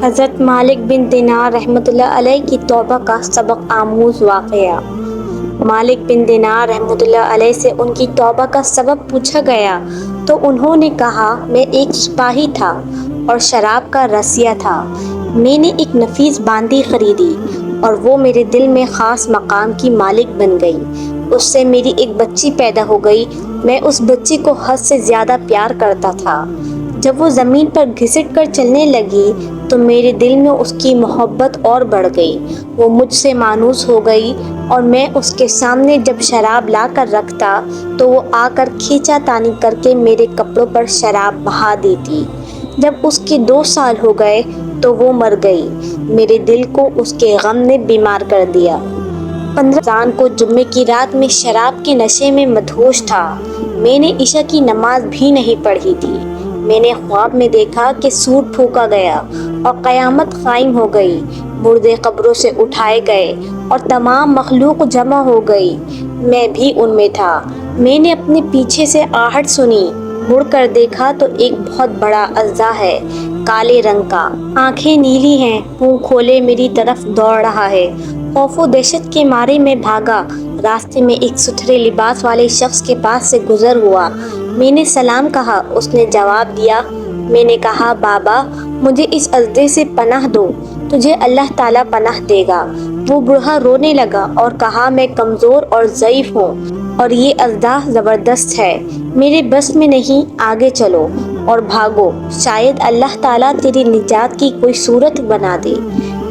حضرت مالک بن دینار رحمۃ اللہ علیہ کی توبہ کا سبق آموز واقعہ۔ مالک بن دینار رحمۃ اللہ علیہ سے ان کی توبہ کا سبب پوچھا گیا تو انہوں نے کہا، میں ایک سپاہی تھا اور شراب کا رسیہ تھا۔ میں نے ایک نفیس باندی خریدی اور وہ میرے دل میں خاص مقام کی مالک بن گئی۔ اس سے میری ایک بچی پیدا ہو گئی۔ میں اس بچی کو حد سے زیادہ پیار کرتا تھا۔ جب وہ زمین پر گھسٹ کر چلنے لگی تو میرے دل میں اس کی محبت اور بڑھ گئی۔ وہ مجھ سے مانوس ہو گئی اور میں اس کے سامنے جب شراب لا کر رکھتا تو وہ آ کر کھینچا تانی کر کے میرے کپڑوں پر شراب بہا دیتی۔ جب اس کے 2 سال ہو گئے تو وہ مر گئی۔ میرے دل کو اس کے غم نے بیمار کر دیا۔ 15 رمضان کو جمعے کی رات میں شراب کے نشے میں مدہوش تھا۔ میں نے عشاء کی نماز بھی نہیں پڑھی تھی۔ میں نے خواب میں دیکھا کہ سور پھونکا گیا اور قیامت قائم ہو گئی۔ مردے قبروں سے اٹھائے گئے اور تمام مخلوق جمع ہو گئی۔ میں بھی ان میں تھا۔ میں نے اپنے پیچھے سے آہٹ سنی۔ مڑ کر دیکھا تو ایک بہت بڑا اژدہا ہے، کالے رنگ کا، آنکھیں نیلی ہیں، منہ کھولے میری طرف دوڑ رہا ہے۔ خوف و دہشت کے مارے میں بھاگا۔ راستے میں ایک ستھرے لباس والے شخص کے پاس سے گزر ہوا۔ میں نے سلام کہا۔ اس نے جواب دیا۔ میں نے کہا، بابا مجھے اس اژدہے سے پناہ دو، تجھے اللہ تعالیٰ پناہ دے گا۔ وہ بوڑھا رونے لگا اور کہا، میں کمزور اور ضعیف ہوں اور یہ اژدہا زبردست ہے، میرے بس میں نہیں، آگے چلو اور بھاگو، شاید اللہ تعالیٰ تیری نجات کی کوئی صورت بنا دے۔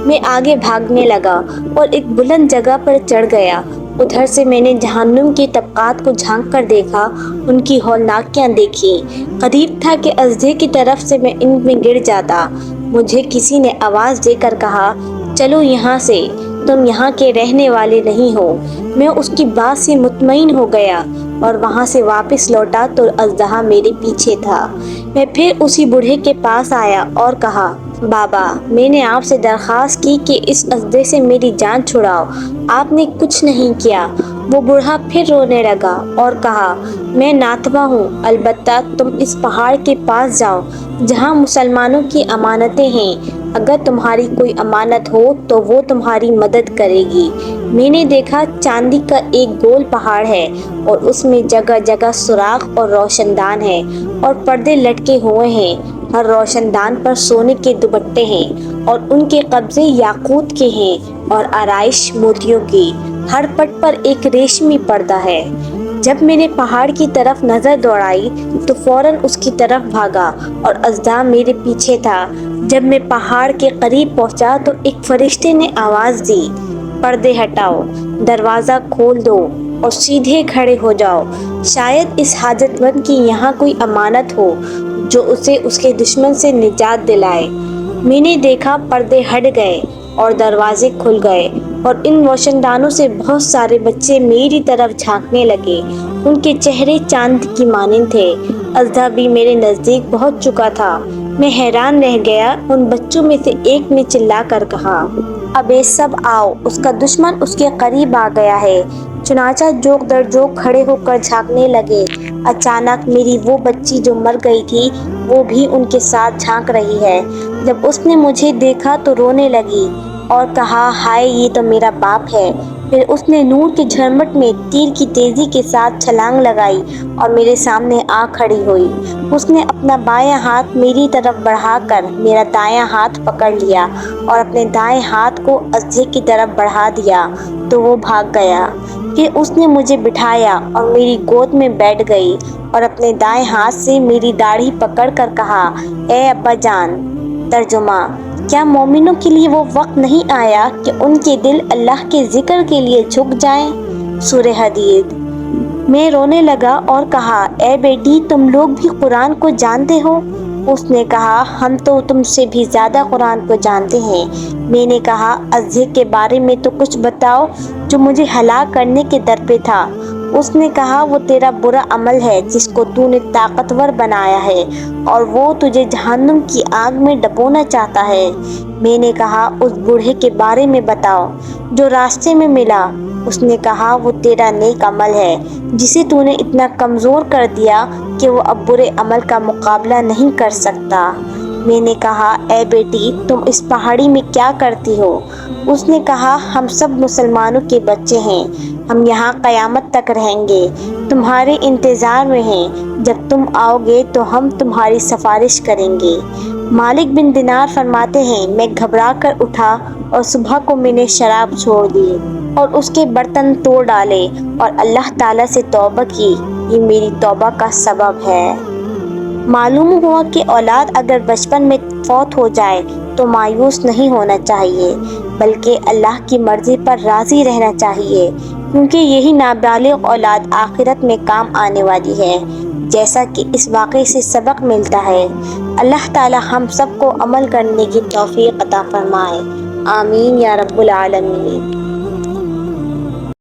میں آگے بھاگنے لگا اور ایک بلند جگہ پر چڑھ گیا۔ ادھر سے میں نے جہنم کے طبقات کو جھانک کر دیکھا، ان کی ہولناکیاں دیکھیں۔ قریب تھا کہ اژدہے کی طرف سے میں ان میں گر جاتا۔ مجھے کسی نے آواز دے کر کہا، چلو یہاں سے، تم یہاں کے رہنے والے نہیں ہو۔ میں اس کی بات سے مطمئن ہو گیا اور وہاں سے واپس لوٹا تو اژدہا میرے پیچھے تھا۔ میں پھر اسی بوڑھے کے پاس آیا اور کہا، بابا میں نے آپ سے درخواست کی کہ اس اژدہے سے میری جان چھڑاؤ، آپ نے کچھ نہیں کیا۔ وہ بوڑھا پھر رونے لگا اور کہا، میں ناتواں ہوں، البتہ تم اس پہاڑ کے پاس جاؤ جہاں مسلمانوں کی امانتیں ہیں، اگر تمہاری کوئی امانت ہو تو وہ تمہاری مدد کرے گی۔ میں نے دیکھا چاندی کا ایک گول پہاڑ ہے اور اس میں جگہ جگہ سوراخ اور روشن دان ہیں اور پردے لٹکے ہوئے ہیں۔ ہر روشن دان پر سونے کے دوپٹے ہیں اور ان کے قبضے یاقوت کے ہیں اور آرائش موتیوں کی۔ ہر پٹ پر ایک ریشمی پردہ ہے۔ جب میں نے پہاڑ کی طرف نظر دوڑائی تو فوراً اس کی طرف بھاگا اور اژدہا میرے پیچھے تھا۔ جب میں پہاڑ کے قریب پہنچا تو ایک فرشتے نے آواز دی، پردے ہٹاؤ، دروازہ کھول دو اور سیدھے کھڑے ہو جاؤ، شاید اس حاجت مند کی یہاں کوئی امانت ہو جو اسے اس کے دشمن سے نجات دلائے۔ میں نے دیکھا پردے ہٹ گئے اور دروازے کھل گئے اور ان روشن دانوں سے بہت سارے بچے میری طرف جھانکنے لگے۔ ان کے چہرے چاند کی مانند تھے۔ اژدہا بھی میرے نزدیک پہنچ چکا تھا۔ میں حیران رہ گیا۔ ان بچوں میں سے ایک نے چلا کر کہا، اب یہ سب آؤ، اس کا دشمن اس کے قریب آ گیا ہے۔ چنانچہ جوک در جوک کھڑے ہو کر جھانکنے لگے۔ اچانک میری وہ بچی جو مر گئی تھی وہ بھی ان کے ساتھ جھانک رہی ہے۔ جب اس نے مجھے دیکھا تو رونے لگی اور کہا، ہائے یہ تو میرا باپ ہے۔ پھر اس نے نور کے جھرمٹ میں تیر کی تیزی کے ساتھ چھلانگ لگائی اور میرے سامنے آ کھڑی ہوئی۔ اس نے اپنا بایاں ہاتھ میری طرف بڑھا کر میرا دایاں ہاتھ پکڑ لیا اور اپنے دائیں ہاتھ کو اژدہے کی طرف بڑھا دیا تو وہ بھاگ گیا۔ پھر اس نے مجھے بٹھایا اور میری گود میں بیٹھ گئی اور اپنے دائیں ہاتھ سے میری داڑھی پکڑ کر کہا، اے ابا جان۔ ترجمہ، کیا مومنوں کے لیے وہ وقت نہیں آیا کہ ان کے دل اللہ کے ذکر کے لیے جھک جائیں؟ سورہ حدید۔ میں رونے لگا اور کہا، اے بیٹی تم لوگ بھی قرآن کو جانتے ہو؟ اس نے کہا، ہم تو تم سے بھی زیادہ قرآن کو جانتے ہیں۔ میں نے کہا، اژدہے کے بارے میں تو کچھ بتاؤ جو مجھے ہلاک کرنے کے در پہ تھا۔ اس نے کہا، وہ تیرا برا عمل ہے جس کو تو نے طاقتور بنایا ہے اور وہ تجھے جہنم کی آگ میں ڈبونا چاہتا ہے۔ میں نے کہا، اس بوڑھے کے بارے میں بتاؤ جو راستے میں ملا۔ اس نے کہا، وہ تیرا نیک عمل ہے جسے تو نے اتنا کمزور کر دیا کہ وہ اب برے عمل کا مقابلہ نہیں کر سکتا۔ میں نے کہا اے بیٹی تم اس پہاڑی میں کیا کرتی ہو؟ اس نے کہا ہم سب مسلمانوں کے بچے ہیں، ہم یہاں قیامت تک رہیں گے، تمہارے انتظار میں ہیں، جب تم آؤ گے تو ہم تمہاری سفارش کریں گے۔ مالک بن دینار فرماتے ہیں میں گھبرا کر اٹھا اور صبح کو میں نے شراب چھوڑ دی اور اس کے برتن توڑ ڈالے اور اللہ تعالیٰ سے توبہ کی، یہ میری توبہ کا سبب ہے۔ معلوم ہوا کہ اولاد اگر بچپن میں فوت ہو جائے تو مایوس نہیں ہونا چاہیے، بلکہ اللہ کی مرضی پر راضی رہنا چاہیے، کیونکہ یہی نابالغ اولاد آخرت میں کام آنے والی ہے، جیسا کہ اس واقعے سے سبق ملتا ہے۔ اللہ تعالی ہم سب کو عمل کرنے کی توفیق عطا فرمائے، آمین یا رب العالمین۔